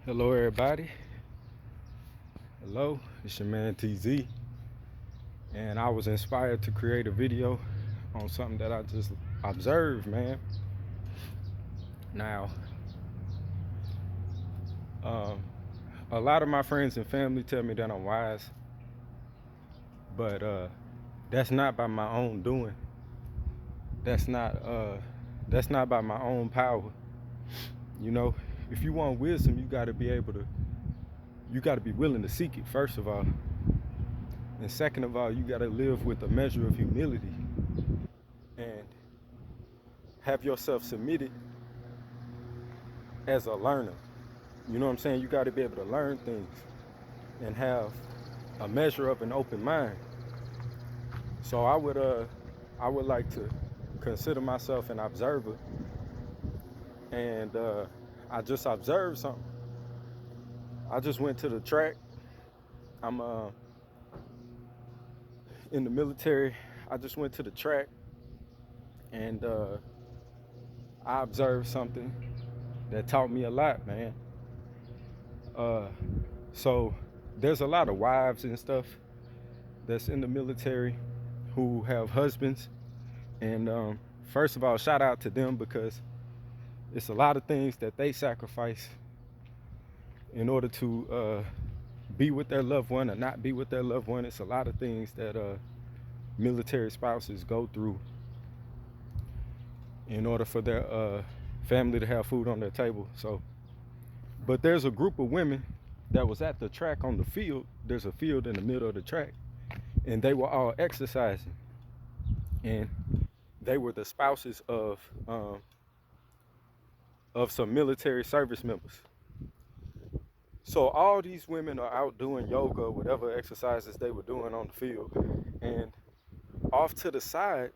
Hello, everybody. Hello, it's your man TZ, and I was inspired to create a video on something that I just observed, man. Now, um, a lot of my friends and family tell me that I'm wise, but that's not by my own doing. That's not that's not by my own power. You know, if you want wisdom, you got to be willing to seek it. First of all, and second of all, you got to live with a measure of humility and have yourself submitted as a learner. You know what I'm saying? You got to be able to learn things and have a measure of an open mind. So I would like to consider myself an observer, and I just observed something. I just went to the track. I'm in the military. I just went to the track, and I observed something that taught me a lot, man. Uh, so there's a lot of wives and stuff that's in the military who have husbands. And first of all, shout out to them because it's a lot of things that they sacrifice in order to be with their loved one or not be with their loved one. It's a lot of things that military spouses go through in order for their family to have food on their table. So, but there's a group of women that was at the track on the field. There's a field in the middle of the track, and they were all exercising, and they were the spouses of some military service members. So all these women are out doing yoga, whatever exercises they were doing on the field, and off to the side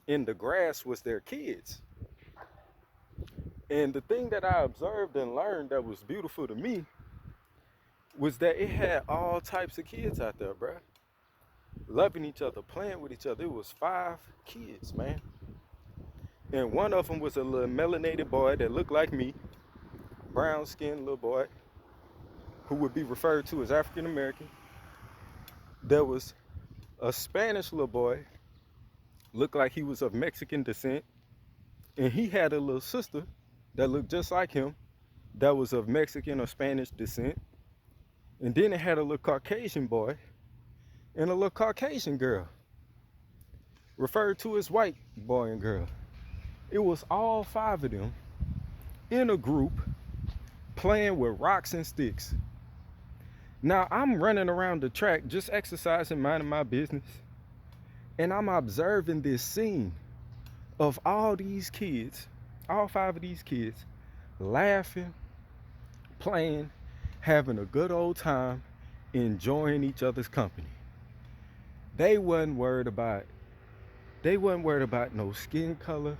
in the grass was their kids. And the thing that I observed and learned that was beautiful to me was that it had all types of kids out there, bruh. Loving each other, playing with each other. It was 5 kids, man. And one of them was a little melanated boy that looked like me, brown skinned little boy, who would be referred to as African American. There was a Spanish little boy, looked like he was of Mexican descent, and he had a little sister that looked just like him, that was of Mexican or Spanish descent. And then it had a little Caucasian boy and a little Caucasian girl, referred to as white boy and girl. It was all 5 of them in a group playing with rocks and sticks. Now I'm running around the track just exercising, minding my business, and I'm observing this scene of all these kids, all 5 of these kids, laughing, playing, having a good old time, enjoying each other's company. They wasn't worried about no skin color.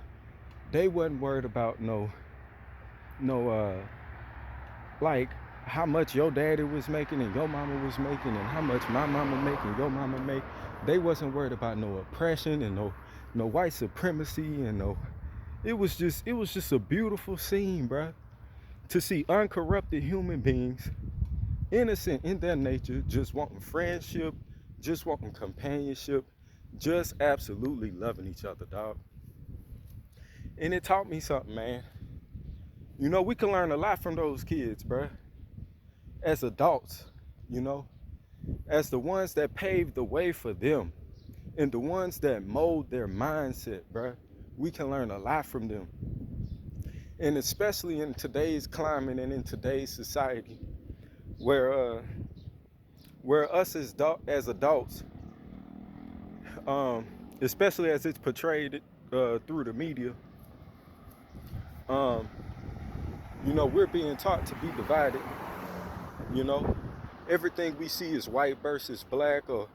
They wasn't worried about no like how much your daddy was making and your mama was making and how much my mama making, your mama make. They wasn't worried about no oppression and no white supremacy and no. It was just a beautiful scene, bruh, to see uncorrupted human beings, innocent in their nature, just wanting friendship, just wanting companionship, just absolutely loving each other, dog. And it taught me something, man. You know, we can learn a lot from those kids, bruh. As adults, you know, as the ones that paved the way for them and the ones that mold their mindset, bruh. We can learn a lot from them. And especially in today's climate and in today's society, where us as adults, especially as it's portrayed through the media, you know, we're being taught to be divided. You know, everything we see is white versus black, or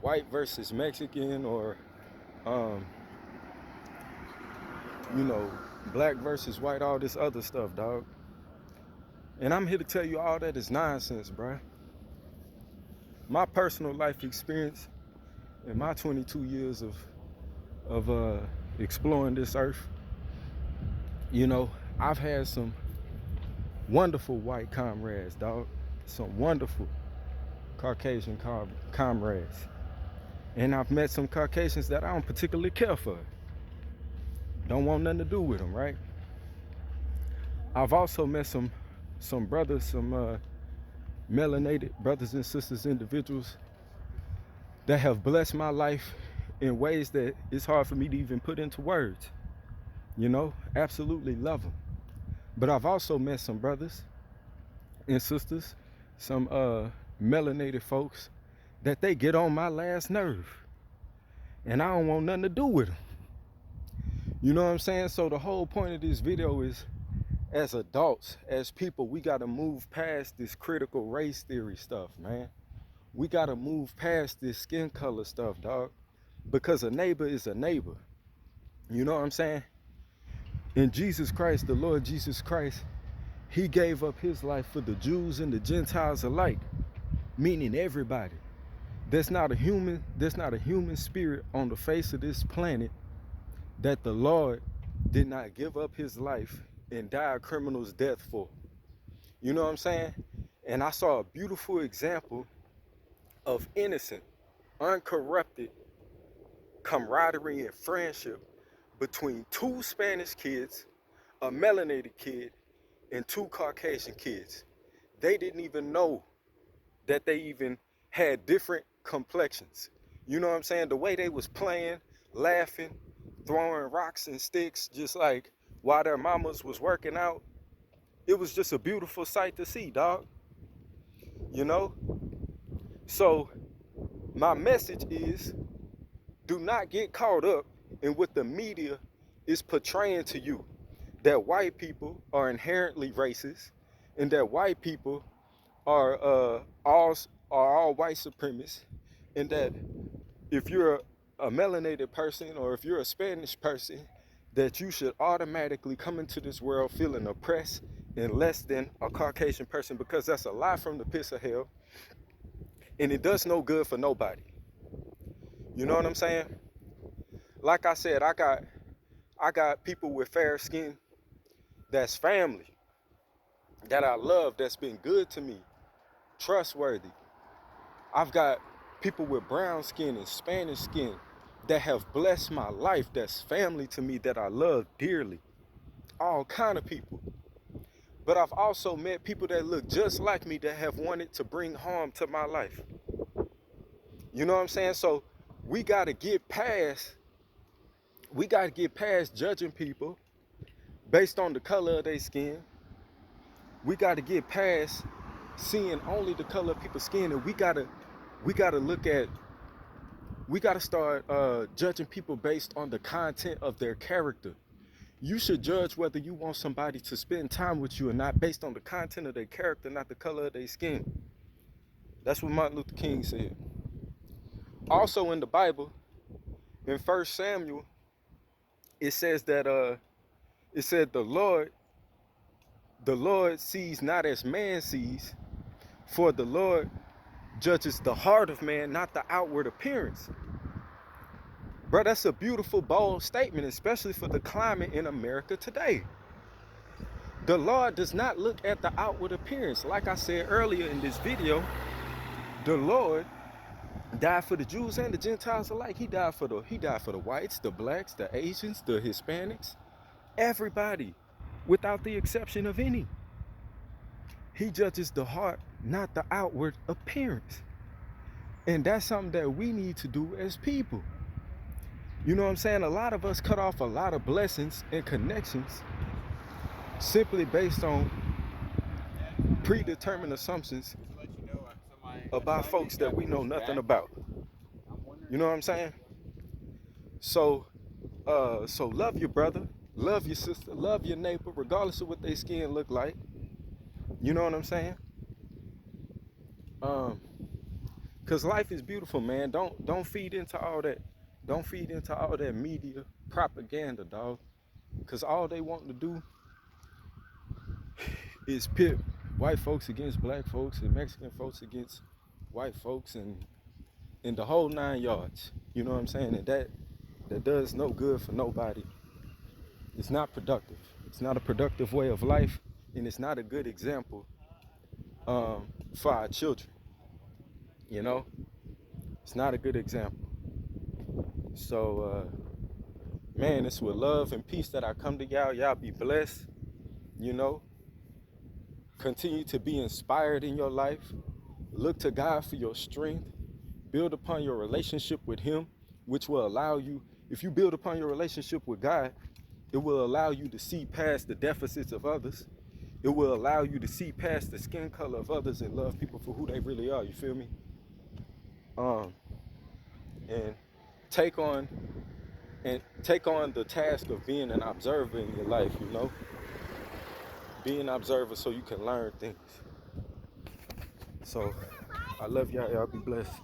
white versus Mexican, or you know, black versus white, all this other stuff, dog. And I'm here to tell you all that is nonsense, bruh. My personal life experience in my 22 years of exploring this earth, you know, I've had some wonderful white comrades, dog. Some wonderful Caucasian comrades. And I've met some Caucasians that I don't particularly care for. Don't want nothing to do with them, right? I've also met some brothers, some melanated brothers and sisters, individuals that have blessed my life in ways that it's hard for me to even put into words. You know, absolutely love them. But I've also met some brothers and sisters, some melanated folks that they get on my last nerve. And I don't want nothing to do with them. You know what I'm saying? So the whole point of this video is, as adults, as people, we got to move past this critical race theory stuff, man. We got to move past this skin color stuff, dog. Because a neighbor is a neighbor. You know what I'm saying? And Jesus Christ, the Lord Jesus Christ, he gave up his life for the Jews and the Gentiles alike, meaning everybody. There's not a human spirit on the face of this planet that the Lord did not give up his life and die a criminal's death for. You know what I'm saying? And I saw a beautiful example of innocent, uncorrupted camaraderie and friendship between two Spanish kids, a melanated kid, and two Caucasian kids. They didn't even know that they even had different complexions. You know what I'm saying? The way they was playing, laughing, throwing rocks and sticks, just like while their mamas was working out. It was just a beautiful sight to see, dog. You know? So my message is, do not get caught up in what the media is portraying to you, that white people are inherently racist and that white people are all white supremacists, and that if you're a melanated person or if you're a Spanish person, that you should automatically come into this world feeling oppressed and less than a Caucasian person, because that's a lie from the pits of hell, and it does no good for nobody. You know what I'm saying? Like I said, I got people with fair skin that's family, that I love, that's been good to me, trustworthy. I've got people with brown skin and Spanish skin that have blessed my life, that's family to me, that I love dearly. All kind of people. But I've also met people that look just like me that have wanted to bring harm to my life. You know what I'm saying? So we got to get past judging people based on the color of their skin. We got to get past seeing only the color of people's skin, and we got to start judging people based on the content of their character. You should judge whether you want somebody to spend time with you or not based on the content of their character, not the color of their skin. That's what Martin Luther King said. Also in the Bible, in 1 Samuel, it says that it said the Lord sees not as man sees, for the Lord judges the heart of man, not the outward appearance. Bro, that's a beautiful, bold statement, especially for the climate in America today. The Lord does not look at the outward appearance. Like I said earlier in this video, the Lord died for the Jews and the Gentiles alike. He died for the whites, the blacks, the Asians, the Hispanics, everybody, without the exception of any. He judges the heart, not the outward appearance. And that's something that we need to do as people. You know what I'm saying? A lot of us cut off a lot of blessings and connections simply based on predetermined assumptions about folks that we know nothing about. You know what I'm saying? So love your brother, love your sister, love your neighbor, regardless of what their skin look like. You know what I'm saying? Cause life is beautiful, man. Don't feed into all that. Don't feed into all that media propaganda, dog. Cause all they want to do is pit white folks against black folks and Mexican folks against white folks and the whole 9 yards. You know what I'm saying? And that does no good for nobody. It's not productive. It's not a productive way of life. and it's not a good example for our children. You know, it's not a good example. So, man, it's with love and peace that I come to y'all. Y'all be blessed. You know, continue to be inspired in your life. Look to God for your strength. Build upon your relationship with Him, which will allow you, if you build upon your relationship with God, it will allow you to see past the deficits of others. It will allow you to see past the skin color of others and love people for who they really are. You feel me? Um, and take on take on the task of being an observer in your life. You know, be an observer so you can learn things. So, I love y'all. Y'all be blessed.